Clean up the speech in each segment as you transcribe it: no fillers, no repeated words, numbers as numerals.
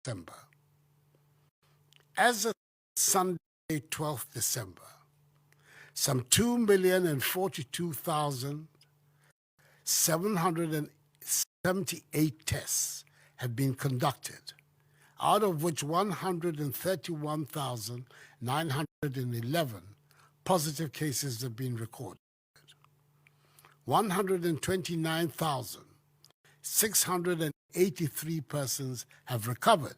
December. As of Sunday, 12th December, some 2,042,778 tests have been conducted, out of which 131,911 positive cases have been recorded. 129,683 persons have recovered,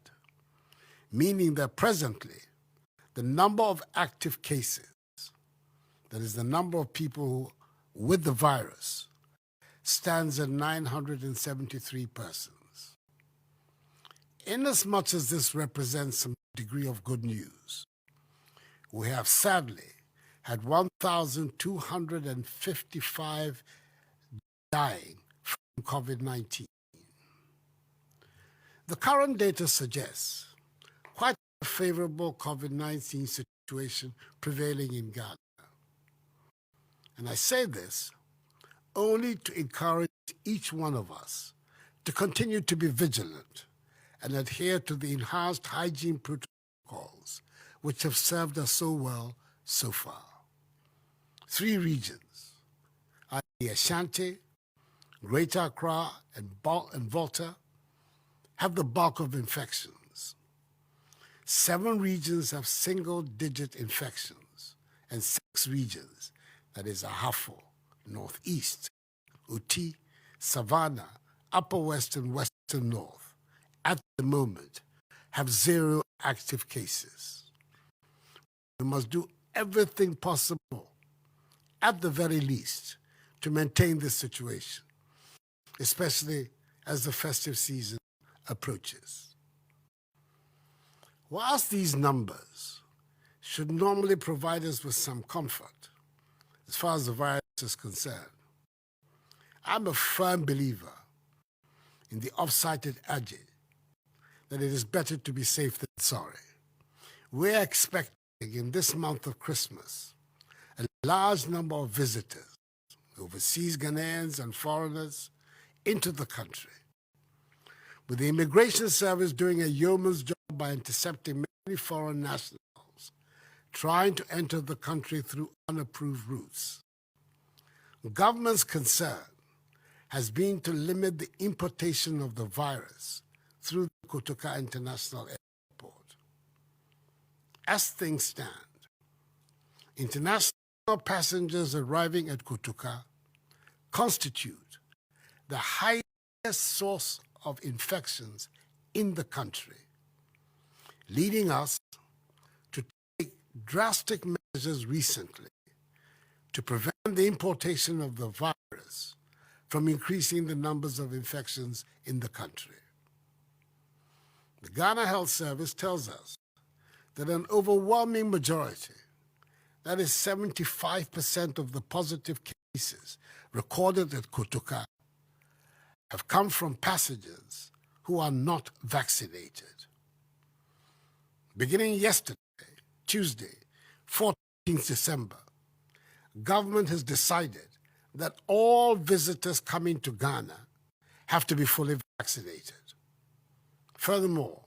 meaning that presently the number of active cases, that is the number of people with the virus, stands at 973 persons. Inasmuch as this represents some degree of good news, we have sadly had 1,255 dying from COVID-19. The current data suggests quite a favorable COVID-19 situation prevailing in Ghana. And I say this only to encourage each one of us to continue to be vigilant and adhere to the enhanced hygiene protocols which have served us so well so far. 3 regions, i.e. Ashanti, Greater Accra, and Volta, have the bulk of infections. 7 regions have single-digit infections, and 6 regions, that is Ahafo, Northeast, Uti, Savannah, Upper West, and Western North, at the moment, have 0 active cases. We must do everything possible, at the very least, to maintain this situation, especially as the festive season approaches. Whilst these numbers should normally provide us with some comfort as far as the virus is concerned, I'm a firm believer in the oft-cited adage that it is better to be safe than sorry. We're expecting in this month of Christmas a large number of visitors, overseas Ghanaians and foreigners, into the country, with the Immigration Service doing a yeoman's job by intercepting many foreign nationals trying to enter the country through unapproved routes. The government's concern has been to limit the importation of the virus through the Kotoka International Airport. As things stand, international passengers arriving at Kotoka constitute the highest source of infections in the country, leading us to take drastic measures recently to prevent the importation of the virus from increasing the numbers of infections in the country. The Ghana Health Service tells us that an overwhelming majority, that is 75% of the positive cases recorded at Kotoka, have come from passengers who are not vaccinated. Beginning yesterday, Tuesday, 14th December, government has decided that all visitors coming to Ghana have to be fully vaccinated. Furthermore,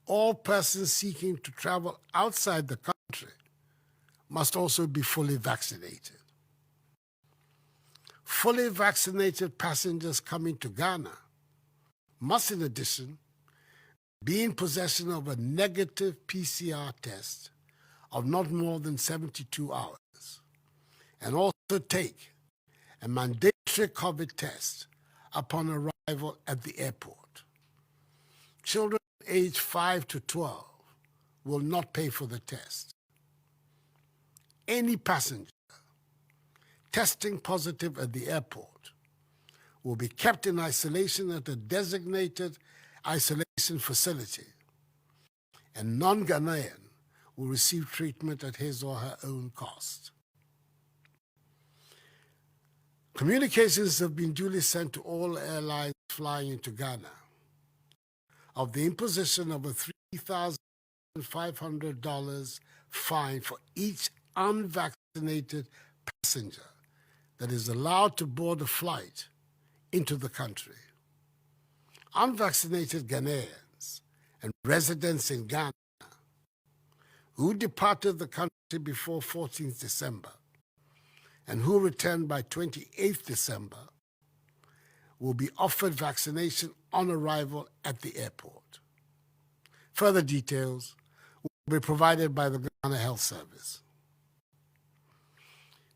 all persons seeking to travel outside the country must also be fully vaccinated. Fully vaccinated passengers coming to Ghana must, in addition, be in possession of a negative PCR test of not more than 72 hours, and also take a mandatory COVID test upon arrival at the airport. Children aged 5 to 12 will not pay for the test. Any passenger testing positive at the airport will be kept in isolation at a designated isolation facility, and non-Ghanaian will receive treatment at his or her own cost. Communications have been duly sent to all airlines flying into Ghana of the imposition of a $3,500 fine for each unvaccinated passenger that is allowed to board a flight into the country. Unvaccinated Ghanaians and residents in Ghana who departed the country before 14th December and who returned by 28th December will be offered vaccination on arrival at the airport. Further details will be provided by the Ghana Health Service.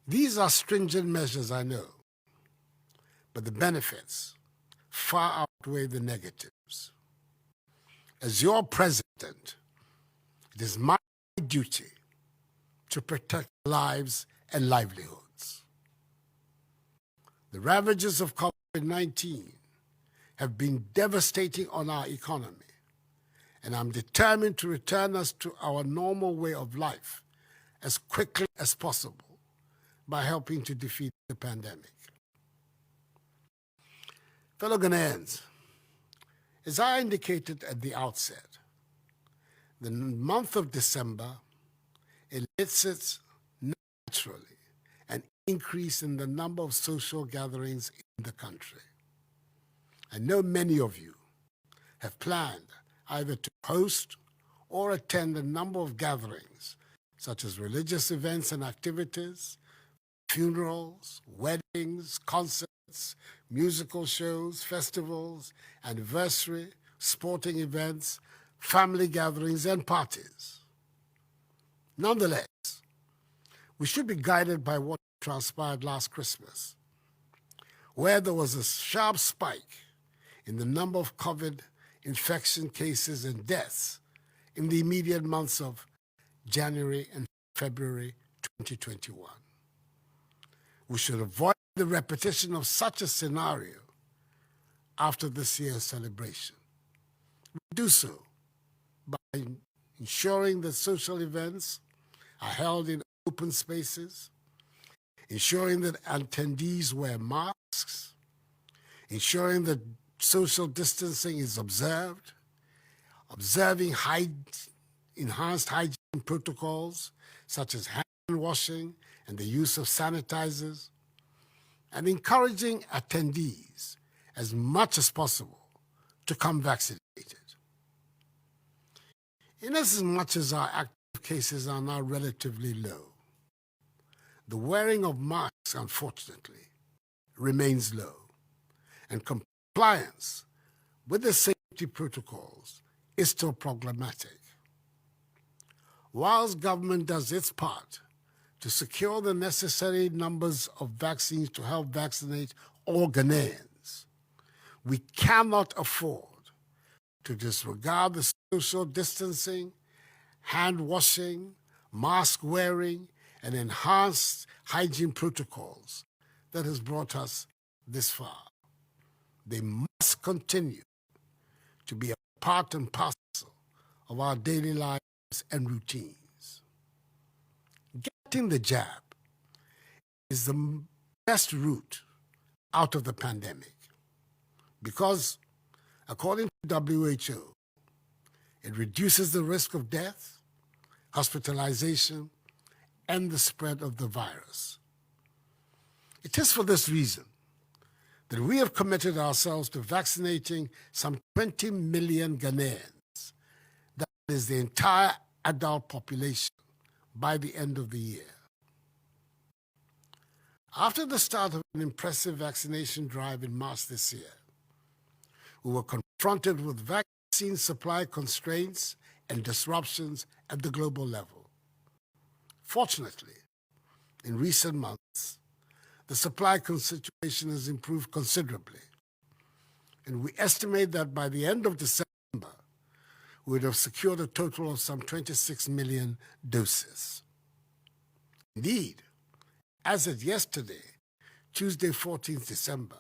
These are stringent measures, I know, but the benefits far outweigh the negatives. As your president, it is my duty to protect lives and livelihoods. The ravages of COVID-19 have been devastating on our economy, and I'm determined to return us to our normal way of life as quickly as possible by helping to defeat the pandemic. Fellow Ghanaians, as I indicated at the outset, the month of December elicits naturally an increase in the number of social gatherings in the country. I know many of you have planned either to host or attend a number of gatherings, such as religious events and activities, funerals, weddings, concerts, musical shows, festivals, anniversary, sporting events, family gatherings, and parties. Nonetheless, we should be guided by what transpired last Christmas, where there was a sharp spike in the number of COVID infection cases and deaths in the immediate months of January and February 2021. We should avoid the repetition of such a scenario after this year's celebration. We do so by ensuring that social events are held in open spaces, ensuring that attendees wear masks, ensuring that social distancing is observed, observing enhanced hygiene protocols such as hand washing and the use of sanitizers, and encouraging attendees as much as possible to come vaccinated. In as much as our active cases are now relatively low, the wearing of masks, unfortunately, remains low, and compliance with the safety protocols is still problematic. Whilst government does its part to secure the necessary numbers of vaccines to help vaccinate all Ghanaians, we cannot afford to disregard the social distancing, hand washing, mask wearing, and enhanced hygiene protocols that has brought us this far. They must continue to be a part and parcel of our daily lives and routines. Getting the jab is the best route out of the pandemic because, according to WHO, it reduces the risk of death, hospitalization, and the spread of the virus. It is for this reason that we have committed ourselves to vaccinating some 20 million Ghanaians, that is the entire adult population, by the end of the year. After the start of an impressive vaccination drive in March this year, we were confronted with vaccine supply constraints and disruptions at the global level. Fortunately, in recent months, the supply situation has improved considerably, and we estimate that by the end of December, we would have secured a total of some 26 million doses. Indeed, as of yesterday, Tuesday, 14th December,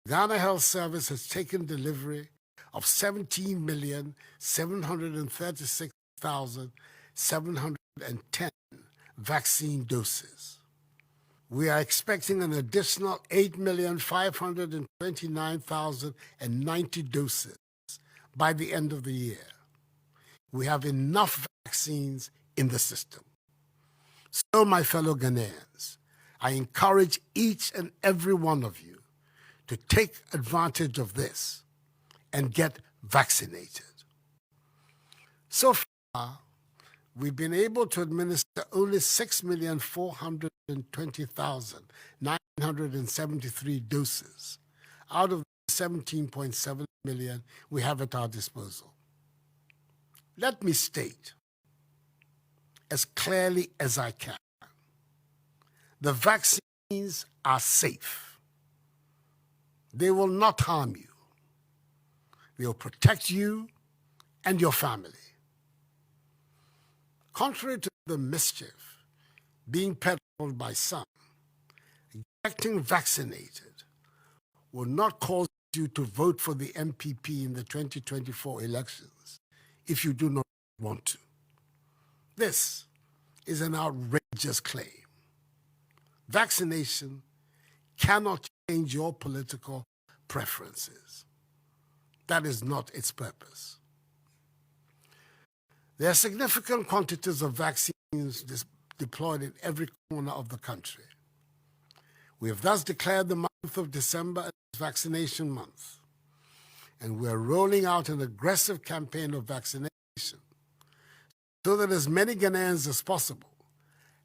Ghana Health Service has taken delivery of 17,736,710 vaccine doses. We are expecting an additional 8,529,090 doses by the end of the year. We have enough vaccines in the system. So, my fellow Ghanaians, I encourage each and every one of you to take advantage of this and get vaccinated. So far, we've been able to administer only 6,420,973 doses out of the 17.7 million we have at our disposal. Let me state as clearly as I can, the vaccines are safe. They will not harm you. They will protect you and your family. Contrary to the mischief being peddled by some, getting vaccinated will not cause you to vote for the MPP in the 2024 elections if you do not want to. This is an outrageous claim. Vaccination cannot change your political preferences. That is not its purpose. There are significant quantities of vaccines deployed in every corner of the country. We have thus declared the month of December as Vaccination Month, and we are rolling out an aggressive campaign of vaccination so that as many Ghanaians as possible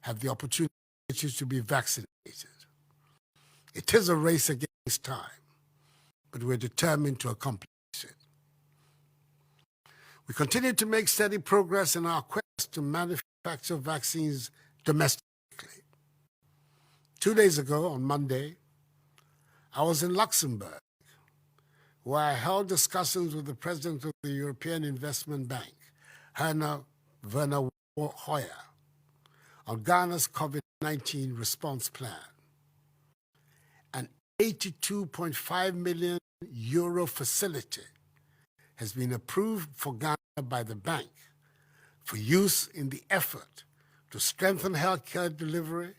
have the opportunity to be vaccinated. It is a race against time, but we're determined to accomplish it. We continue to make steady progress in our quest to manufacture vaccines domestically. 2 days ago, on Monday, I was in Luxembourg, where I held discussions with the President of the European Investment Bank, Werner Hoyer, on Ghana's COVID-19 response plan. An €82.5 million facility has been approved for Ghana by the bank for use in the effort to strengthen healthcare delivery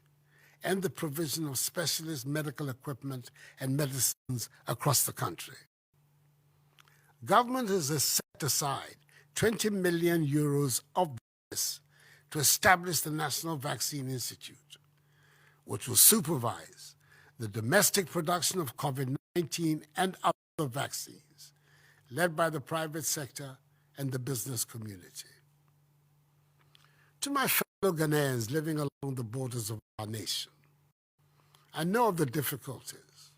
and the provision of specialist medical equipment and medicines across the country. Government has set aside €20 million of this to establish the National Vaccine Institute, which will supervise the domestic production of COVID-19 and other vaccines, led by the private sector and the business community. To my fellow Ghanaians living along the borders of our nation, I know of the difficulties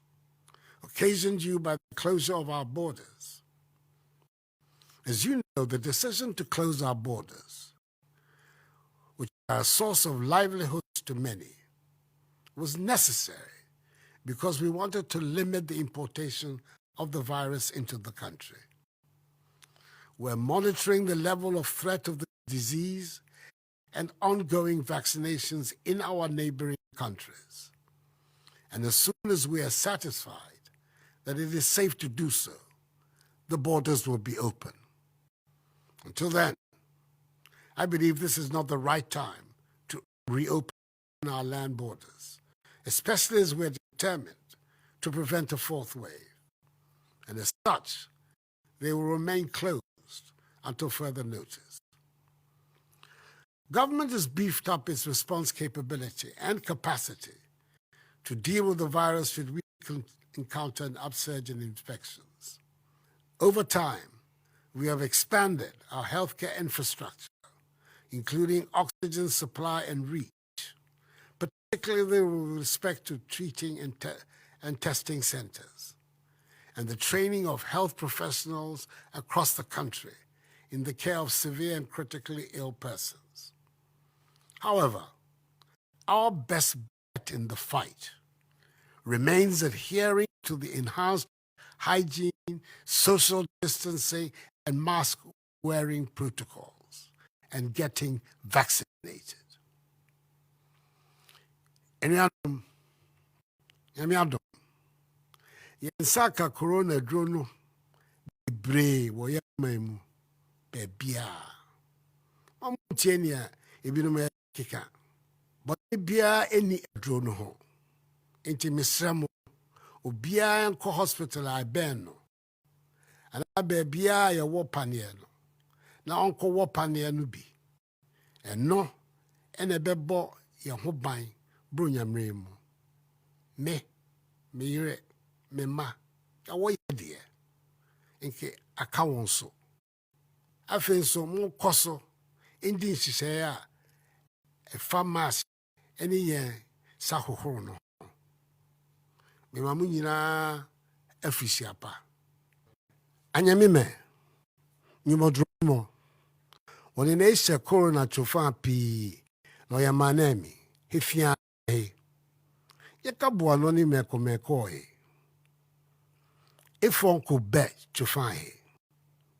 occasioned you by the closure of our borders. As you know, the decision to close our borders, which are a source of livelihoods to many, was necessary because we wanted to limit the importation of the virus into the country. We're monitoring the level of threat of the disease and ongoing vaccinations in our neighboring countries. And as soon as we are satisfied that it is safe to do so, the borders will be open. Until then, I believe this is not the right time to reopen our land borders, especially as we're determined to prevent a fourth wave. And as such, they will remain closed until further notice. Government has beefed up its response capability and capacity to deal with the virus should we encounter an upsurge in infections. Over time, we have expanded our healthcare infrastructure, including oxygen supply and reach, particularly with respect to treating and testing centers, and the training of health professionals across the country in the care of severe and critically ill persons. However, our best bet in the fight remains adhering to the enhanced hygiene, social distancing, and mask-wearing protocols, and getting vaccinated. Enuanom, yɛnsaka corona duro no bebree wɔ yɛman mu baabiara. Ɔmo tie nea ebinom keka. Bɔne biara ɛni aduro no ho. Enti mesrɛ mo, obiara nkɔ hospital a ɛbɛn no. Anaa baabiara yɛwɔ paneɛ no. Na ɔnkɔwɔ paneɛ no bi. Ɛno ɛna ɛbɛbɔ yɛn ho ban bro nyamere mu. Me yere, me ma, ɛwɔ yɛ deɛ. Nke aka wɔn so. afei nso mokɔ so ndi nhyehyɛeɛ a ɛfa mask ne yɛn sa hohoro no. Mema mo nyinaa afirihyia pa. Anyame mɛ, nyumɔdoro mo. Wɔne na ɛhyɛ corona tsofa pii na ɔyɛ manami. Hefia he. Yɛka boa no ne mɛkɔmɛkɔ he. Ifonko bɛ tsofa he.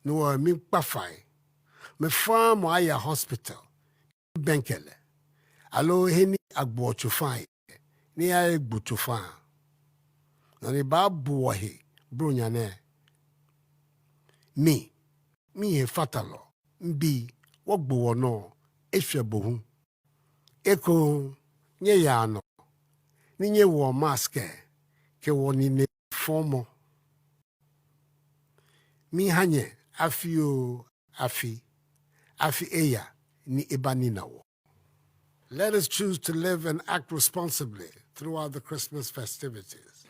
No wɔ mi kpafai. Me fa mo aya hospital. Benkele. Alo heni agbo tsofa he. Ni ya egbu tsofa. Na ne ba boa he. Bronyane. Me he fatalo. Mbi wogbo no ehwe bohu. Eko nye ya no. Ni nye wo mask ke wo ni ne fomo. Mi hanye afi eya ni ebani na wo. Let us choose to live and act responsibly throughout the Christmas festivities.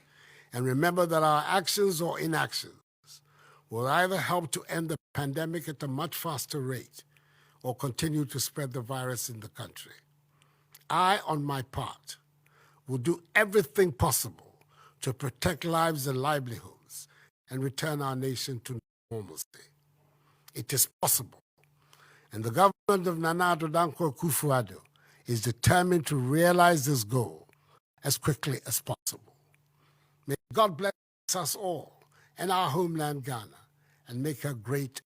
And remember that our actions or inactions will either help to end the pandemic at a much faster rate or continue to spread the virus in the country. I, on my part, will do everything possible to protect lives and livelihoods and return our nation to normalcy. It is possible. And the government of Nana Addo Dankwa Akufo-Addo is determined to realize this goal as quickly as possible. May God bless us all and our homeland Ghana and make her great